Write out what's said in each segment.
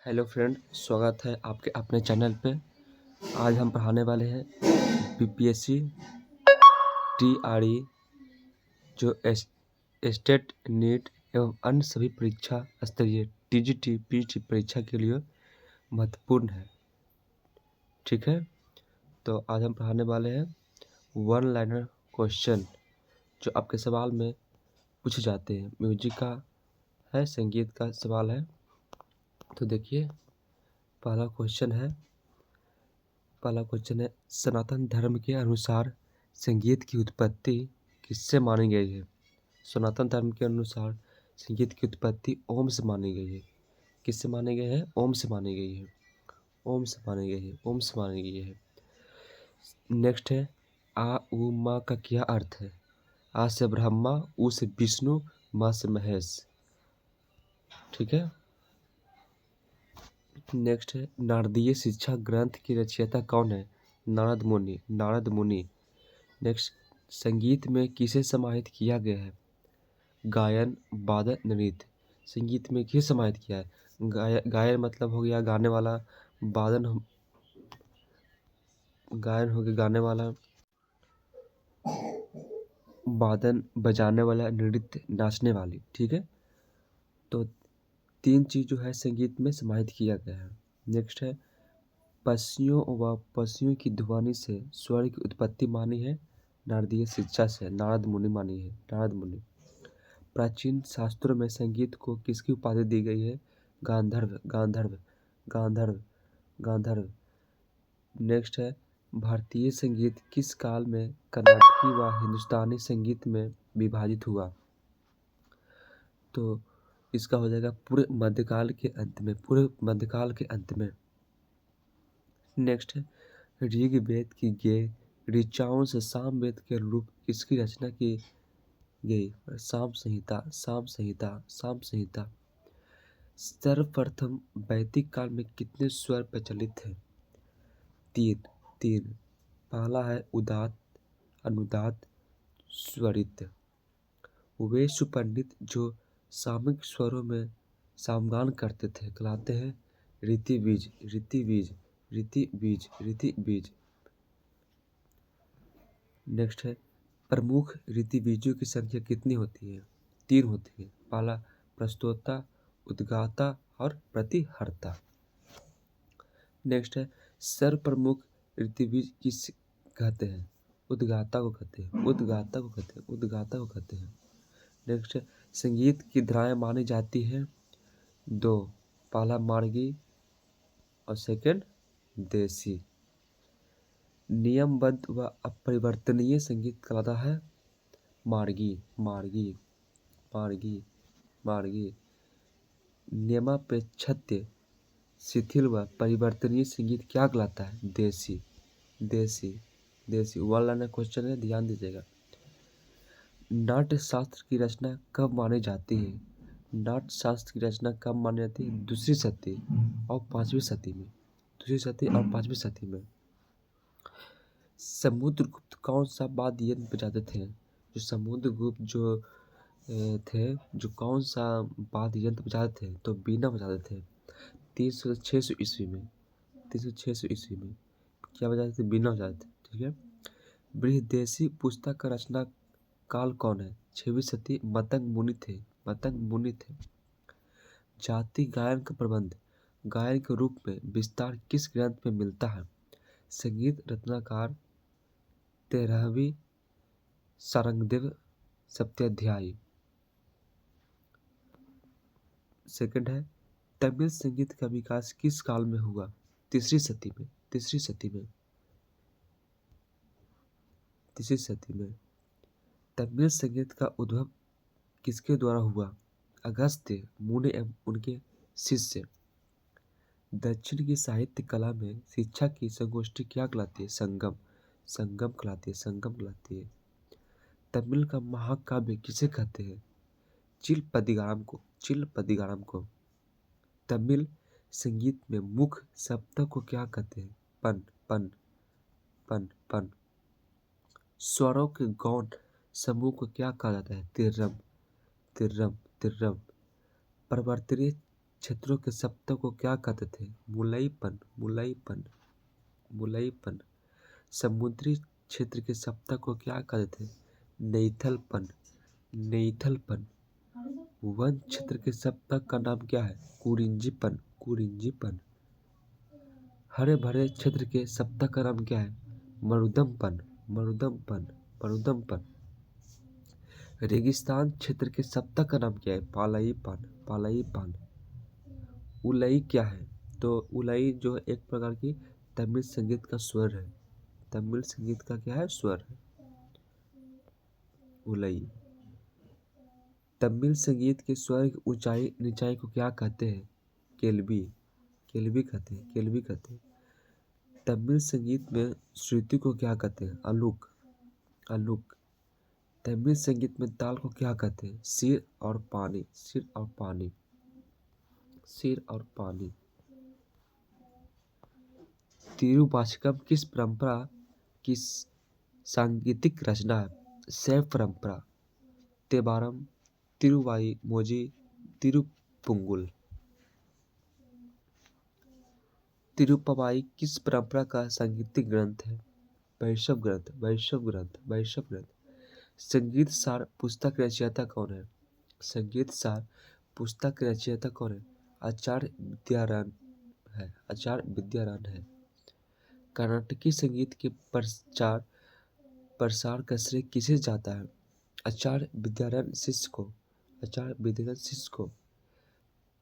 Hello friend, स्वागत है आपके अपने चैनल पे। आज हम पढ़ाने वाले हैं बीपीएससी टीआरई जो स्टेट नीट एवं अन्य सभी परीक्षा स्तरीय टीजीटी पीजी परीक्षा के लिए महत्वपूर्ण है। ठीक है, तो आज हम पढ़ाने वाले हैं वन लाइनर क्वेश्चन जो आपके सवाल में पूछे जाते हैं। म्यूजिक का है, संगीत का सवाल है। तो देखिए, पहला क्वेश्चन है सनातन धर्म के अनुसार संगीत की उत्पत्ति किससे मानी गई है? सनातन धर्म के अनुसार संगीत की उत्पत्ति ओम से मानी गई है। किससे मानी गई है? ओम से मानी गई है। ओम से मानी गई है। ओम से मानी गई है। नेक्स्ट है आ उ मा का क्या अर्थ है? आ से ब्रह्मा, उ से विष्णु, मा से महेश। ठीक है। नेक्स्ट है नारदीय शिक्षा ग्रंथ की रचयिता कौन है? नारद मुनि। नारद मुनि। नेक्स्ट, संगीत में किसे समाहित किया गया है? गायन, वादन, नृत्य। संगीत में किसे समाहित किया है? गायन मतलब हो गया गाने वाला, गायन हो गया गाने वाला, वादन बजाने वाला, नृत्य नाचने वाली। ठीक है, तो तीन चीज जो है संगीत में समाहित किया गया है। नेक्स्ट है पक्षियों व पक्षियों की ध्वनि से स्वर की उत्पत्ति मानी है? नारदीय शिक्षा से नारद मुनि मानी है। नारद मुनि। प्राचीन शास्त्रों में संगीत को किसकी उपाधि दी गई है? गांधर्व। गांधर्व। गांधर्व। गांधर्व। नेक्स्ट है भारतीय संगीत किस काल में कर्नाटकी व हिंदुस्तानी संगीत में विभाजित हुआ? तो इसका हो जाएगा पूर्व मध्यकाल के अंत में। पूर्व मध्यकाल के अंत में। नेक्स्ट है ऋग्वेद की गे ऋचाओं से सामवेद के रूप किसकी रचना की गई? साम संहिता। साम संहिता। साम संहिता। सर्वप्रथम वैदिक काल में कितने स्वर प्रचलित थे? तीन। तीन। पहला है उदात, अनुदात, स्वरित। वे सुपंडित जो सामूहिक स्वरों में सामगान करते थे कहलाते हैं रीतिबीज। रीतिबीज। रीतिबीज। रीतिबीज। नेक्स्ट है प्रमुख रीतिबीजों की संख्या कितनी होती है? तीन होती है। पहला प्रस्तोता, उद्गाता और प्रतिहर्ता। नेक्स्ट है सर्वप्रमुख रीतिबीज किस कहते हैं? उद्गाता को कहते हैं। उद्गाता को कहते हैं। उद्गाता को कहते हैं। नेक्स्ट है संगीत की धाराएं मानी जाती है दो। पहला मार्गी और सेकंड देसी। नियमबद्ध व अपरिवर्तनीय संगीत कहलाता है मार्गी। मार्गी। मार्गी। मार्गी। नियमापेक्षित शिथिल व परिवर्तनीय संगीत क्या कहलाता है? देसी। देसी। देसी। वन लाइनर क्वेश्चन है, ध्यान दीजिएगा। नाट्य शास्त्र की रचना कब मानी जाती है? नाट्य शास्त्र की रचना कब मानी जाती है? दूसरी सदी और पांचवी सदी में। दूसरी सदी और पांचवी सदी में। समुद्रगुप्त कौन सा वाद्य यंत्र बजाते थे? जो समुद्रगुप्त जो थे, जो कौन सा वाद्य यंत्र बजाते थे? तो बीना बजाते थे। 300-600 ईस्वी में। 300-600 ईस्वी में क्या बजाते थे? बीना बजाते थे। ठीक है। बृहदेशी पुस्तक का रचना काल कौन है? 6वीं सदी। मतंग मुनि थे। मतंग मुनि थे। जाति गायन का प्रबंध गायन के रूप में विस्तार किस ग्रंथ में मिलता है? संगीत रत्नाकर 13वीं सारंगदेव सप्ताध्यायी। सेकंड है तमिल संगीत का विकास किस काल में हुआ? तीसरी सदी में। तीसरी सदी में। तीसरी सदी में। तमिल संगीत का उद्भव किसके द्वारा हुआ? अगस्त्य मुनि एवं उनके शिष्य। दक्षिण की साहित्य कला में शिक्षा की संगोष्ठी क्या कहलाती है? संगम। संगम कहलाती है। संगम कहलाती है। तमिल का महाकाव्य किसे कहते हैं? चिलपदिगारम को। चिलपदिगारम को। तमिल संगीत में मुख्य शब्द को क्या कहते हैं? पन। पन। पन। पन। स्वरों के गौण समूह को क्या कहा जाता है? तिर्रम। तिर्रम। तिर्रम। परिवर्तनीय क्षेत्रों के सप्तक को क्या कहते थे? मुलयपन, मुलयपन, मुलयपन। समुद्री क्षेत्र के सप्तक को क्या कहते थे? नैथलपन, नैथलपन। वन क्षेत्र के सप्तक का नाम क्या है? कुरिंजीपन, कुरिंजीपन। हरे भरे क्षेत्र के सप्तक का नाम क्या है? मरुदमपन, मरुदमपन, मरुदमपन। रेगिस्तान क्षेत्र के सप्तक का नाम क्या है? पालईपन, पालईपन। उलई क्या है? तो उलई जो एक प्रकार की तमिल संगीत का स्वर है। तमिल संगीत का क्या है? स्वर है उलई। तमिल संगीत के स्वर की ऊंचाई निचाई को क्या कहते हैं? केल्वी, केल्वी कहते हैं, केल्वी कहते हैं। तमिल संगीत में श्रुति को क्या कहते हैं? अलूक, अलूक। तमिल संगीत में ताल को क्या कहते हैं? सिर और पानी, सिर और पानी, सिर और पानी। तिरुवाचिकम किस परंपरा की सांगीतिक रचना है? शैव परंपरा। तेबारम, तिरुवाईमोजी, तिरुपुंगुल। तिरुप्पावाई किस परंपरा का सांगीतिक ग्रंथ है? वैष्णव ग्रंथ, वैष्णव ग्रंथ, वैष्णव ग्रंथ। संगीत सार पुस्तक रचयिता कौन है? संगीत सार पुस्तक के रचयिता कौन है? आचार्य विद्यारायण है, आचार्य विद्यारायण है। कर्नाटकी संगीत के प्रचार प्रसार का श्रेय किसे जाता है? आचार्य विद्यारायण शिष्य को, आचार्य विद्यारायण शिष्य को।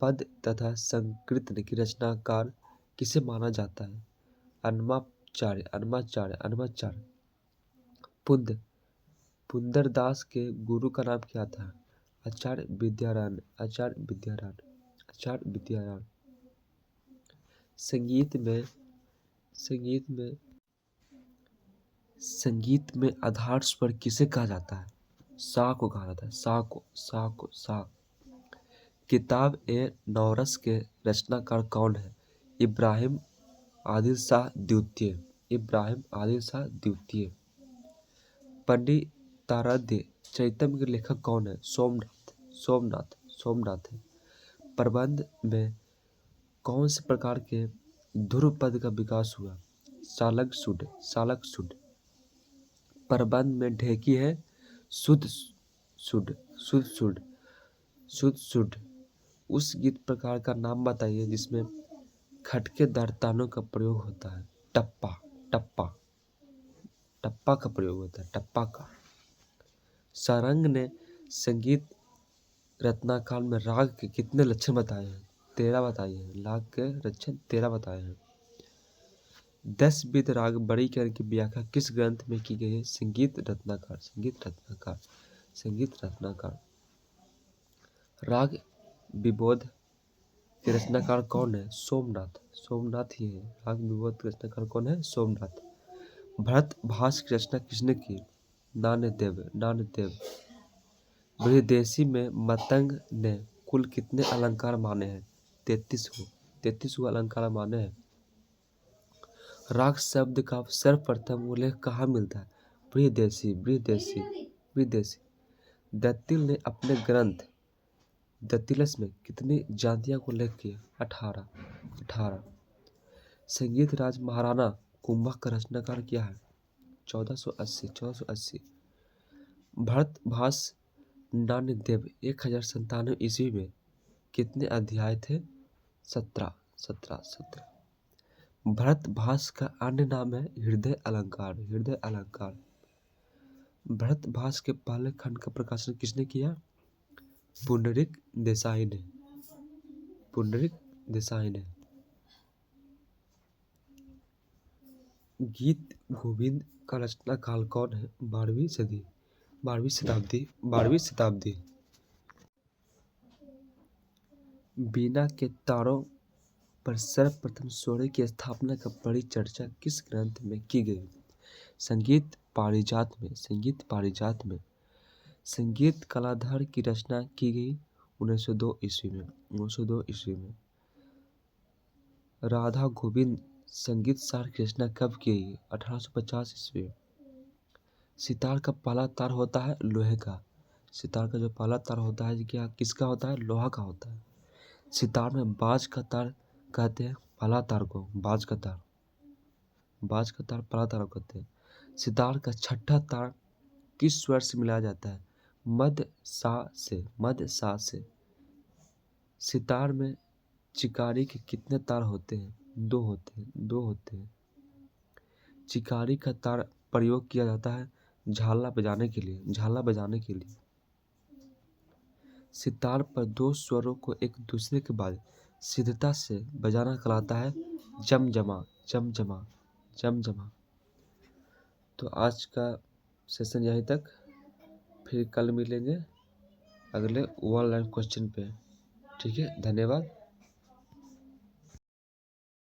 पद तथा संकीर्तन की रचनाकार किसे माना जाता है? अन्नमाचार्य, अन्नमाचार्य, अन्नमाचार्य। पुंदरदास के गुरु का नाम क्या था? आचार्य विद्यारायण, आचार्य विद्यारायण, आचार्य विद्यारायण। संगीत में आधार स्वर किसे कहा जाता है? सा को कहा जाता है, सा को, सा को, सा। किताब ए नौरस के रचनाकार कौन है? इब्राहिम आदिल शाह द्वितीय, इब्राहिम आदिल शाह द्वितीय। पंडिताराध्य चैतन्य के लेखक कौन है? सोमनाथ, सोमनाथ, सोमनाथ है। प्रबंध में कौन से प्रकार के ध्रुव पद का विकास हुआ? सालग शुद्ध, सालग शुद्ध। प्रबंध में ढेकी है शुद्ध शुद्ध, शुद्ध शुद्ध, शुद्ध शुद्ध। उस गीत प्रकार का नाम बताइए जिसमें खटकेदार तानों का प्रयोग होता है? टप्पा, टप्पा, टप्पा का प्रयोग होता है, टप्पा का। सारंग ने संगीत रत्नाकाल में राग के कितने लक्षण बताए हैं? 13 बताए हैं। राग के लक्षण 13 बताए हैं। 10 विध राग वर्गीकरण की व्याख्या किस ग्रंथ में की गई है? संगीत रत्नाकर, संगीत रत्नाकर, संगीत रत्नाकर। राग विबोध के रचनाकार कौन है? सोमनाथ, सोमनाथ ही है। राग विबोध के रचनाकार कौन है? सोमनाथ। भरत भास की रचना किसने की? नान्यदेव, नान्यदेव। बृहदेशी में मतंग ने कुल कितने अलंकार माने हैं? 33 को, 33 को अलंकार माने हैं। राग शब्द का सर्वप्रथम उल्लेख कहाँ मिलता है? बृहदेशी, बृहदेशी, बृहदेशी। दत्तिल ने अपने ग्रंथ दत्तिलस में कितनी जातियों को उल्लेख किया? 18, 18। संगीत राज महाराणा कुंभा का रचनाकार क्या है? 1480, 1480। भरत भास नान्यदेव 1097 ईस्वी में कितने अध्याय थे? 17, 17, 17। भरत भास का अन्य नाम है हृदय अलंकार, हृदय अलंकार। भरत भास के पहले खंड का प्रकाशन किसने किया? पुंडरीक देसाई ने, पुंडरीक देसाई ने। गीत गोविंद का रचना काल कौन है? 12वीं सदी, 12वीं शताब्दी, 12वीं शताब्दी। बीना के तारों पर सर्वप्रथम स्वरे की स्थापना का बड़ी चर्चा किस ग्रंथ में की गई? संगीत पारिजात में, संगीत पारिजात में। संगीत कलाधर की रचना की गई 1902 ईस्वी में, 1902 ईस्वी में। राधा गोविंद संगीत सार की रचना कब की गई? 1850 ईस्वी में। सितार का पहला तार होता है लोहे का। सितार का जो पहला तार होता है क्या किसका होता है? लोहा का होता है। सितार में बाज का तार कहते हैं पहला तार को, बाज का तार पहला तार को कहते हैं। सितार का छठा तार किस स्वर से मिलाया जाता है? मध्य सा से। सितार में चिकारी के कितने तार होते हैं? दो होते हैं। चिकारी का तार प्रयोग किया जाता है झाला बजाने के लिए। सितार पर दो स्वरों को एक दूसरे के बाद सिद्धता से बजाना कहलाता है जमजमा। तो आज का सेशन यहीं तक, फिर कल मिलेंगे अगले वन लाइन क्वेश्चन पे। ठीक है, धन्यवाद।